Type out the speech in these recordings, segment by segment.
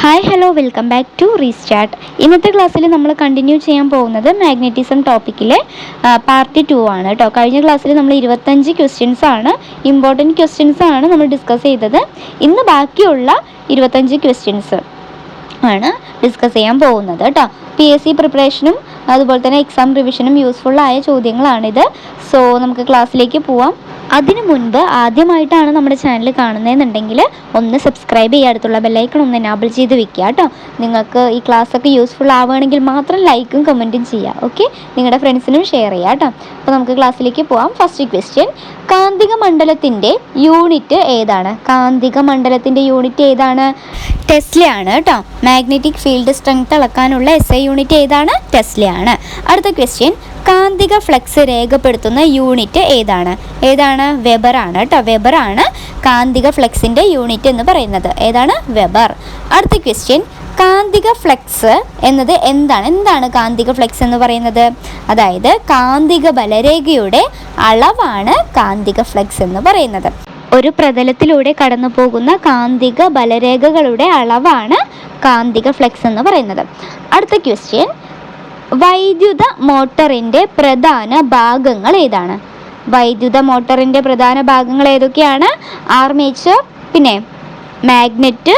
Hi hello welcome back to restart. ഇന്നത്തെ ക്ലാസ്സിൽ നമ്മൾ കണ്ടിന്യൂ ചെയ്യാൻ പോകുന്നത് മാഗ്നറ്റിസം ടോപ്പിക്കിലെ പാർട്ട് 2 ആണ് കേട്ടോ. കഴിഞ്ഞ ക്ലാസ്സിൽ നമ്മൾ 25 ക്വസ്റ്റ്യൻസ് ആണ്, ഇമ്പോർട്ടൻറ്റ് ക്വസ്റ്റ്യൻസ് ആണ് നമ്മൾ ഡിസ്കസ് ചെയ്തത്. ഇന്ന് ബാക്കിയുള്ള 25 ക്വസ്റ്റ്യൻസ് ആണ് ഡിസ്കസ് ചെയ്യാൻ പോകുന്നത് കേട്ടോ. PSC പ്രിപ്പറേഷനും അതുപോലെ തന്നെ എക്സാം റിവിഷനും യൂസ്ഫുള്ളായ ചോദ്യങ്ങളാണിത്. സോ നമുക്ക് ക്ലാസ്സിലേക്ക് പോവാം. അതിനു മുൻപ് ആദ്യമായിട്ടാണ് നമ്മുടെ ചാനൽ കാണുന്നതെന്നുണ്ടെങ്കിൽ ഒന്ന് സബ്സ്ക്രൈബ് ചെയ്യുക, അടുത്തുള്ള ബെല്ലൈക്കൺ ഒന്ന് എനാബിൾ ചെയ്ത് വെക്കുക കേട്ടോ. നിങ്ങൾക്ക് ഈ ക്ലാസ്സൊക്കെ യൂസ്ഫുൾ ആവുകയാണെങ്കിൽ മാത്രം ലൈക്കും കമൻറ്റും ചെയ്യുക. ഓക്കെ, നിങ്ങളുടെ ഫ്രണ്ട്സിനും ഷെയർ ചെയ്യുക കേട്ടോ. അപ്പോൾ നമുക്ക് ക്ലാസ്സിലേക്ക് പോവാം. ഫസ്റ്റ് ക്വസ്റ്റ്യൻ, കാന്തിക മണ്ഡലത്തിൻ്റെ യൂണിറ്റ് ഏതാണ്? കാന്തിക മണ്ഡലത്തിൻ്റെ യൂണിറ്റ് ഏതാണ്? ടെസ്ലയാണ് കേട്ടോ. മാഗ്നറ്റിക് ഫീൽഡ് സ്ട്രെങ്ത് അളക്കാനുള്ള SI യൂണിറ്റ് ഏതാണ്? ടെസ്ലയാണ്. അടുത്ത ക്വസ്റ്റ്യൻ, കാന്തിക ഫ്ലക്സ് രേഖപ്പെടുത്തുന്ന യൂണിറ്റ് ഏതാണ്? വെബറാണ് കേട്ടോ. വെബറാണ് കാന്തിക ഫ്ലക്സിൻ്റെ യൂണിറ്റ് എന്ന് പറയുന്നത്. ഏതാണ്? വെബർ. അടുത്ത ക്വസ്റ്റ്യൻ, കാന്തിക ഫ്ലക്സ് എന്നത് എന്താണ് കാന്തിക ഫ്ലക്സ് എന്ന് പറയുന്നത്? അതായത് കാന്തിക ബലരേഖയുടെ അളവാണ് കാന്തിക ഫ്ലക്സ് എന്ന് പറയുന്നത്. ഒരു പ്രതലത്തിലൂടെ കടന്നു പോകുന്ന കാന്തിക ബലരേഖകളുടെ അളവാണ് കാന്തിക ഫ്ലക്സ് എന്ന് പറയുന്നത്. അടുത്ത ക്വസ്റ്റ്യൻ, വൈദ്യുത മോട്ടറിൻ്റെ പ്രധാന ഭാഗങ്ങൾ ഏതാണ്? വൈദ്യുത മോട്ടറിൻ്റെ പ്രധാന ഭാഗങ്ങൾ ഏതൊക്കെയാണ്? ആർമേച്ചർ, പിന്നെ മാഗ്നറ്റ്,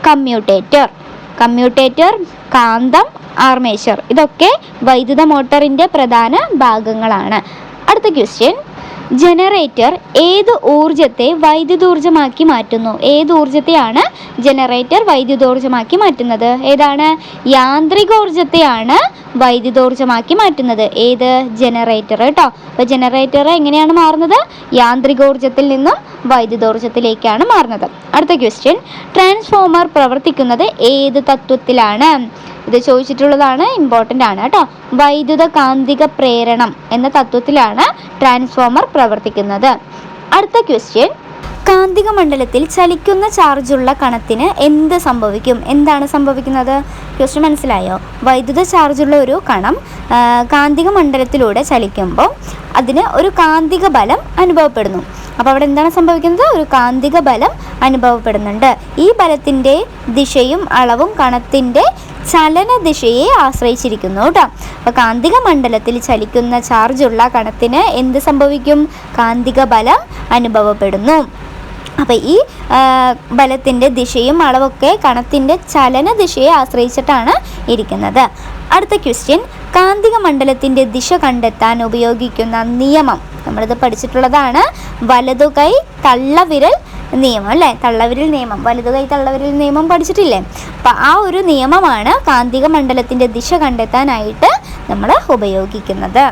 കമ്മ്യൂട്ടേറ്റർ, കാന്തം, ആർമേച്ചർ. ഇതൊക്കെ വൈദ്യുത മോട്ടറിൻ്റെ പ്രധാന ഭാഗങ്ങളാണ്. അടുത്ത ക്വസ്റ്റ്യൻ, ജനറേറ്റർ ഏത് ഊർജത്തെ വൈദ്യുതോർജ്ജമാക്കി മാറ്റുന്നു? ഏത് ഊർജത്തെയാണ് ജനറേറ്റർ വൈദ്യുതോർജ്ജമാക്കി മാറ്റുന്നത്? ഏതാണ്? യാന്ത്രികോർജത്തെയാണ് വൈദ്യുതോർജ്ജമാക്കി മാറ്റുന്നത്. ഏത്? ജനറേറ്റർ കേട്ടോ. അപ്പോൾ ജനറേറ്റർ എങ്ങനെയാണ് മാറുന്നത്? യാന്ത്രികോർജത്തിൽ നിന്നും വൈദ്യുതോർജ്ജത്തിലേക്കാണ് മാറുന്നത്. അടുത്ത ക്വസ്റ്റ്യൻ, ട്രാൻസ്ഫോമർ പ്രവർത്തിക്കുന്നത് ഏത് തത്വത്തിലാണ്? ഇത് ചോദിച്ചിട്ടുള്ളതാണ്, ഇമ്പോർട്ടൻ്റ് ആണ് കേട്ടോ. വൈദ്യുത കാന്തിക പ്രേരണം എന്ന തത്വത്തിലാണ് ട്രാൻസ്ഫോമർ പ്രവർത്തിക്കുന്നത്. അടുത്ത ക്വസ്റ്റ്യൻ, കാന്തിക മണ്ഡലത്തിൽ ചലിക്കുന്ന ചാർജുള്ള കണത്തിന് എന്ത് സംഭവിക്കും? എന്താണ് സംഭവിക്കുന്നത്? ക്വസ്റ്റ്യൻ മനസ്സിലായോ? വൈദ്യുത ചാർജുള്ള ഒരു കണം കാന്തിക മണ്ഡലത്തിലൂടെ ചലിക്കുമ്പോൾ അതിന് ഒരു കാന്തിക ബലം അനുഭവപ്പെടുന്നു. അപ്പോൾ അവിടെ എന്താണ് സംഭവിക്കുന്നത്? ഒരു കാന്തിക ബലം അനുഭവപ്പെടുന്നുണ്ട്. ഈ ബലത്തിൻ്റെ ദിശയും അളവും കണത്തിൻ്റെ ചലന ദിശയെ ആശ്രയിച്ചിരിക്കുന്നു കേട്ടോ. അപ്പോൾ കാന്തിക മണ്ഡലത്തിൽ ചലിക്കുന്ന ചാർജുള്ള കണത്തിന് എന്ത് സംഭവിക്കും? കാന്തിക ബലം അനുഭവപ്പെടുന്നു. അപ്പോൾ ഈ ബലത്തിൻ്റെ ദിശയും അളവൊക്കെ കണത്തിൻ്റെ ചലന ദിശയെ ആശ്രയിച്ചിട്ടാണ് ഇരിക്കുന്നത്. അടുത്ത ക്വസ്റ്റ്യൻ, കാന്തിക മണ്ഡലത്തിൻ്റെ ദിശ കണ്ടെത്താൻ ഉപയോഗിക്കുന്ന നിയമം. നമ്മളിത് പഠിച്ചിട്ടുള്ളതാണ്, വലതുകൈ തള്ളവിരൽ നിയമം അല്ലേ? തള്ളവിരൽ നിയമം, വലതുകൈ തള്ളവിരൽ നിയമം പഠിച്ചിട്ടില്ലേ? അപ്പം ആ ഒരു നിയമമാണ് കാന്തിക മണ്ഡലത്തിൻ്റെ ദിശ കണ്ടെത്താനായിട്ട് നമ്മൾ ഉപയോഗിക്കുന്നത്.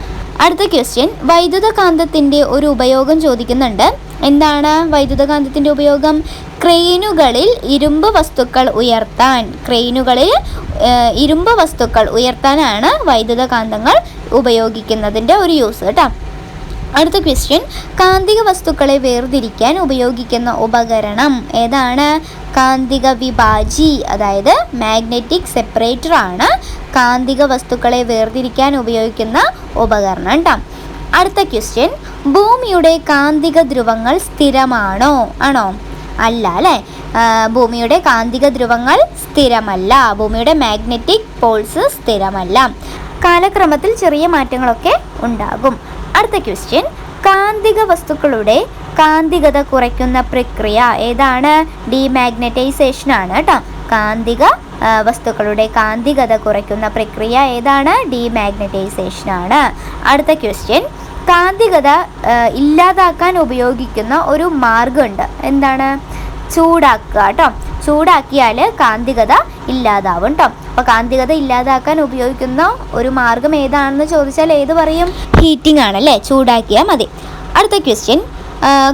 അടുത്ത ക്വസ്റ്റ്യൻ, വൈദ്യുതകാന്തത്തിൻ്റെ ഒരു ഉപയോഗം ചോദിക്കുന്നുണ്ട്. എന്താണ് വൈദ്യുതകാന്തത്തിൻ്റെ ഉപയോഗം? ക്രെയിനുകളിൽ ഇരുമ്പ് വസ്തുക്കൾ ഉയർത്താനാണ് വൈദ്യുതകാന്തങ്ങൾ ഉപയോഗിക്കുന്നതിൻ്റെ ഒരു യൂസ് കേട്ടോ. അടുത്ത ക്വസ്റ്റ്യൻ, കാന്തിക വസ്തുക്കളെ വേർതിരിക്കാൻ ഉപയോഗിക്കുന്ന ഉപകരണം ഏതാണ്? കാന്തിക വിഭാജി, അതായത് മാഗ്നറ്റിക് സെപ്പറേറ്റർ ആണ് കാന്തിക വസ്തുക്കളെ വേർതിരിക്കാൻ ഉപയോഗിക്കുന്ന ഉപകരണം കേട്ടോ. അടുത്ത ക്വസ്റ്റ്യൻ, ഭൂമിയുടെ കാന്തിക ധ്രുവങ്ങൾ സ്ഥിരമാണോ? ആണോ? അല്ല അല്ലേ? ഭൂമിയുടെ കാന്തിക ധ്രുവങ്ങൾ സ്ഥിരമല്ല. ഭൂമിയുടെ മാഗ്നറ്റിക് പോൾസ് സ്ഥിരമല്ല. കാലക്രമത്തിൽ ചെറിയ മാറ്റങ്ങളൊക്കെ ഉണ്ടാകും. അടുത്ത ക്വസ്റ്റ്യൻ, കാന്തിക വസ്തുക്കളുടെ കാന്തികത കുറയ്ക്കുന്ന പ്രക്രിയ ഏതാണ്? ഡീമാഗ്നറ്റൈസേഷൻ ആണ് കേട്ടോ. കാന്തിക വസ്തുക്കളുടെ കാന്തികത കുറയ്ക്കുന്ന പ്രക്രിയ ഏതാണ്? ഡീമാഗ്നറ്റൈസേഷൻ ആണ്. അടുത്ത ക്വസ്റ്റ്യൻ, കാന്തികത ഇല്ലാതാക്കാൻ ഉപയോഗിക്കുന്ന ഒരു മാർഗമുണ്ട്. എന്താണ്? ചൂടാക്കുക കേട്ടോ. ചൂടാക്കിയാൽ കാന്തികത ഇല്ലാതാവും കേട്ടോ. അപ്പോൾ കാന്തികത ഇല്ലാതാക്കാൻ ഉപയോഗിക്കുന്ന ഒരു മാർഗം ഏതാണെന്ന് ചോദിച്ചാൽ ഏത് പറയും? ഹീറ്റിംഗ് ആണല്ലേ, ചൂടാക്കിയാൽ മതി. അടുത്ത ക്വസ്റ്റ്യൻ,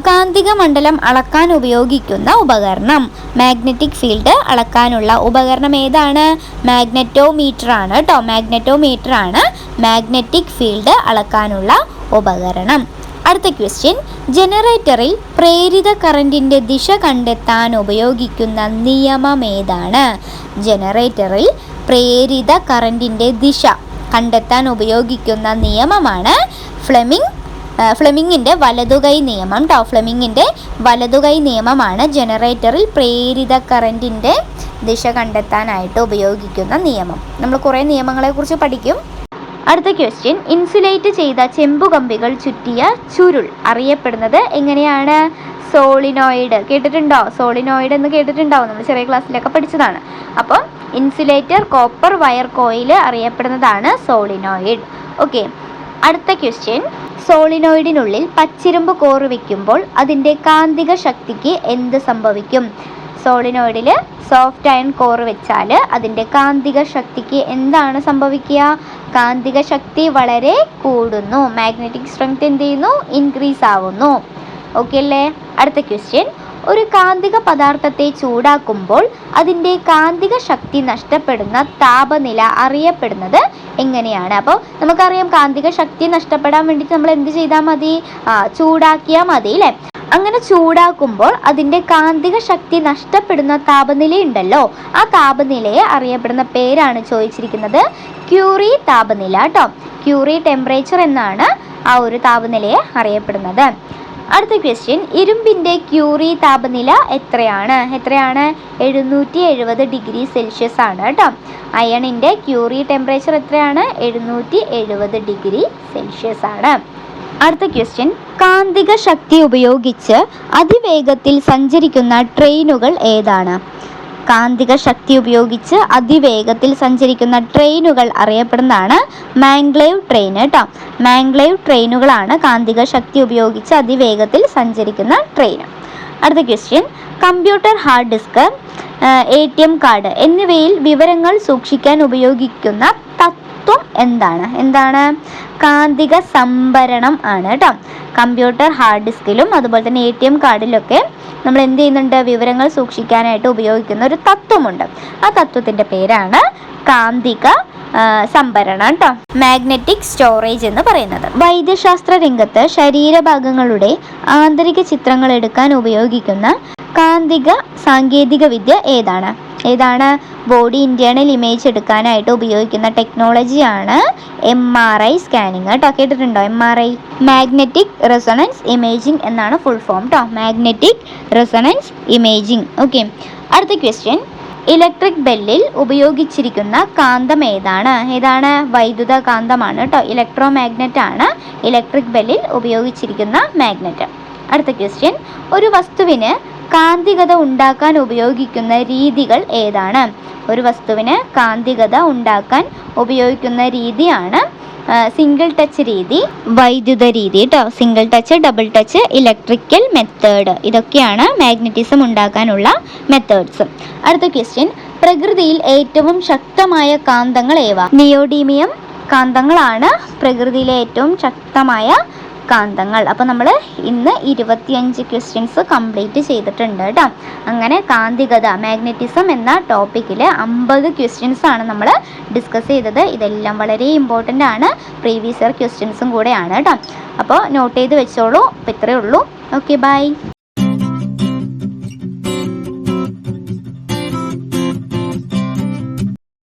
കാന്തിക മണ്ഡലം അളക്കാൻ ഉപയോഗിക്കുന്ന ഉപകരണം. മാഗ്നറ്റിക് ഫീൽഡ് അളക്കാനുള്ള ഉപകരണം ഏതാണ്? മാഗ്നെറ്റോമീറ്റർ ആണ് കേട്ടോ. മാഗ്നെറ്റോമീറ്റർ ആണ് മാഗ്നറ്റിക് ഫീൽഡ് അളക്കാനുള്ള ഉപകരണം. അടുത്ത ക്വസ്റ്റ്യൻ, ജനറേറ്ററിൽ പ്രേരിത കറണ്ടിൻ്റെ ദിശ കണ്ടെത്താൻ ഉപയോഗിക്കുന്ന നിയമം ഏതാണ്? ജനറേറ്ററിൽ പ്രേരിത കറണ്ടിൻ്റെ ദിശ കണ്ടെത്താൻ ഉപയോഗിക്കുന്ന നിയമമാണ് ഫ്ലെമിങ്ങിൻ്റെ വലതുകൈ നിയമം കേട്ടോ. ഫ്ലെമിങ്ങിൻ്റെ വലതുകൈ നിയമമാണ് ജനറേറ്ററിൽ പ്രേരിത കറണ്ടിൻ്റെ ദിശ കണ്ടെത്താനായിട്ട് ഉപയോഗിക്കുന്ന നിയമം. നമ്മൾ കുറേ നിയമങ്ങളെക്കുറിച്ച് പഠിക്കും. അടുത്ത ക്വസ്റ്റ്യൻ, ഇൻസുലേറ്റ് ചെയ്ത ചെമ്പുകമ്പികൾ ചുറ്റിയ ചുരുൾ അറിയപ്പെടുന്നത് എങ്ങനെയാണ്? സോളിനോയിഡ്. കേട്ടിട്ടുണ്ടോ? സോളിനോയിഡ് എന്ന് കേട്ടിട്ടുണ്ടാവും, നമ്മൾ ചെറിയ ക്ലാസ്സിലൊക്കെ പഠിച്ചതാണ്. അപ്പോൾ ഇൻസുലേറ്റർ കോപ്പർ വയർ കോയിൽ അറിയപ്പെടുന്നതാണ് സോളിനോയിഡ്. ഓക്കെ, അടുത്ത ക്വസ്റ്റ്യൻ, സോളിനോയിഡിനുള്ളിൽ പച്ചിരുമ്പ് കോറ് വയ്ക്കുമ്പോൾ അതിൻ്റെ കാന്തിക ശക്തിക്ക് എന്ത് സംഭവിക്കും? സോളിനോയിഡിൽ സോഫ്റ്റ് അയൺ കോറ് വെച്ചാൽ അതിൻ്റെ കാന്തിക ശക്തിക്ക് എന്താണ് സംഭവിക്കുക? കാന്തിക ശക്തി വളരെ കൂടുന്നു. മാഗ്നറ്റിക് സ്ട്രെങ്ത് എന്ത് ചെയ്യുന്നു? ഇൻക്രീസ് ആവുന്നു. ഓക്കെ അല്ലേ? അടുത്ത ക്വസ്റ്റ്യൻ, ഒരു കാന്തിക പദാർത്ഥത്തെ ചൂടാക്കുമ്പോൾ അതിൻ്റെ കാന്തിക ശക്തി നഷ്ടപ്പെടുന്ന താപനില അറിയപ്പെടുന്നത് എങ്ങനെയാണ്? അപ്പോൾ നമുക്കറിയാം കാന്തിക ശക്തി നഷ്ടപ്പെടാൻ വേണ്ടിയിട്ട് നമ്മൾ എന്ത് ചെയ്താൽ മതി? ചൂടാക്കിയാൽ മതി അല്ലേ? അങ്ങനെ ചൂടാക്കുമ്പോൾ അതിൻ്റെ കാന്തിക ശക്തി നഷ്ടപ്പെടുന്ന താപനിലയുണ്ടല്ലോ, ആ താപനിലയെ അറിയപ്പെടുന്ന പേരാണ് ചോദിച്ചിരിക്കുന്നത്. ക്യൂറി താപനില കേട്ടോ. ക്യൂറി ടെമ്പറേച്ചർ എന്നാണ് ആ ഒരു താപനിലയെ അറിയപ്പെടുന്നത്. അടുത്ത ക്വസ്റ്റ്യൻ, ഇരുമ്പിൻ്റെ ക്യൂറി താപനില എത്രയാണ്? 770 ഡിഗ്രി സെൽഷ്യസ് ആണ് കേട്ടോ. അയണിൻ്റെ ക്യൂറി ടെമ്പറേച്ചർ എത്രയാണ്? 770 ഡിഗ്രി സെൽഷ്യസ് ആണ്. അടുത്ത ക്വസ്റ്റ്യൻ, കാന്തിക ശക്തി ഉപയോഗിച്ച് അതിവേഗത്തിൽ സഞ്ചരിക്കുന്ന ട്രെയിനുകൾ ഏതാണ്? കാന്തിക ശക്തി ഉപയോഗിച്ച് അതിവേഗത്തിൽ സഞ്ചരിക്കുന്ന ട്രെയിനുകൾ അറിയപ്പെടുന്നതാണ് മാംഗ്ലൈവ് ട്രെയിൻ കേട്ടോ. മാംഗ്ലൈവ് ട്രെയിനുകളാണ് കാന്തിക ശക്തി ഉപയോഗിച്ച് അതിവേഗത്തിൽ സഞ്ചരിക്കുന്ന ട്രെയിൻ. അടുത്ത question, computer, hard disk, ATM card എന്നിവയിൽ വിവരങ്ങൾ സൂക്ഷിക്കാൻ ഉപയോഗിക്കുന്ന തത്വം എന്താണ്? കാന്തിക സംഭരണം ആണ് കേട്ടോ. കമ്പ്യൂട്ടർ, ഹാർഡ് ഡിസ്കിലും അതുപോലെ തന്നെ ATM കാർഡിലൊക്കെ നമ്മൾ എന്ത് ചെയ്യുന്നുണ്ട്? വിവരങ്ങൾ സൂക്ഷിക്കാനായിട്ട് ഉപയോഗിക്കുന്ന ഒരു തത്വമുണ്ട്. ആ തത്വത്തിൻ്റെ പേരാണ് കാന്തിക സംഭരണം കേട്ടോ. മാഗ്നറ്റിക് സ്റ്റോറേജ് എന്ന് പറയുന്നത്. വൈദ്യശാസ്ത്ര രംഗത്ത് ശരീരഭാഗങ്ങളുടെ ആന്തരിക ചിത്രങ്ങൾ എടുക്കാൻ ഉപയോഗിക്കുന്ന കാന്തിക സാങ്കേതിക വിദ്യ ഏതാണ്? ബോഡി ഇന്റേണൽ ഇമേജ് എടുക്കാനായിട്ട് ഉപയോഗിക്കുന്ന ടെക്നോളജിയാണ് MRI സ്കാനിങ് കേട്ടോ. കേട്ടിട്ടുണ്ടോ MRI? മാഗ്നറ്റിക് റെസൊണൻസ് ഇമേജിംഗ് എന്നാണ് ഫുൾ ഫോം കേട്ടോ. Magnetic resonance imaging. ഓക്കെ, അടുത്ത ക്വസ്റ്റ്യൻ, ഇലക്ട്രിക് ബെല്ലിൽ ഉപയോഗിച്ചിരിക്കുന്ന കാന്തം ഏതാണ്? വൈദ്യുത കാന്തമാണ് കേട്ടോ. ഇലക്ട്രോ മാഗ്നറ്റ് ആണ് ഇലക്ട്രിക് ബെല്ലിൽ ഉപയോഗിച്ചിരിക്കുന്ന മാഗ്നറ്റ്. അടുത്ത ക്വസ്റ്റ്യൻ, ഒരു വസ്തുവിന് കാന്തികത ഉണ്ടാക്കാൻ ഉപയോഗിക്കുന്ന രീതികൾ ഏതാണ്? ഒരു വസ്തുവിന് കാന്തികത ഉണ്ടാക്കാൻ ഉപയോഗിക്കുന്ന രീതിയാണ് സിംഗിൾ ടച്ച് രീതി, വൈദ്യുത രീതി കേട്ടോ. Single touch, double touch, electrical method, ഇതൊക്കെയാണ് മാഗ്നറ്റിസം ഉണ്ടാക്കാനുള്ള മെത്തേഡ്സ്. അടുത്ത ക്വസ്റ്റ്യൻ, പ്രകൃതിയിൽ ഏറ്റവും ശക്തമായ കാന്തങ്ങൾ ഏവ? നിയോഡീമിയം കാന്തങ്ങളാണ് പ്രകൃതിയിലെ ഏറ്റവും ശക്തമായ കാന്തങ്ങൾ. അപ്പോൾ നമ്മൾ ഇന്ന് 25 ക്വസ്റ്റ്യൻസ് കംപ്ലീറ്റ് ചെയ്തിട്ടുണ്ട് കേട്ടോ. അങ്ങനെ കാന്തികത, മാഗ്നറ്റിസം എന്ന ടോപ്പിക്കിൽ 50 ക്വസ്റ്റ്യൻസ് ആണ് നമ്മൾ ഡിസ്കസ് ചെയ്തത്. ഇതെല്ലാം വളരെ ഇമ്പോർട്ടൻ്റ് ആണ്, പ്രീവിയസ് ഇയർ ക്വസ്റ്റ്യൻസും കൂടെയാണ് കേട്ടോ. അപ്പോൾ നോട്ട് ചെയ്ത് വെച്ചോളൂ. അപ്പോൾ ഇത്രയേ ഉള്ളൂ. Okay, by.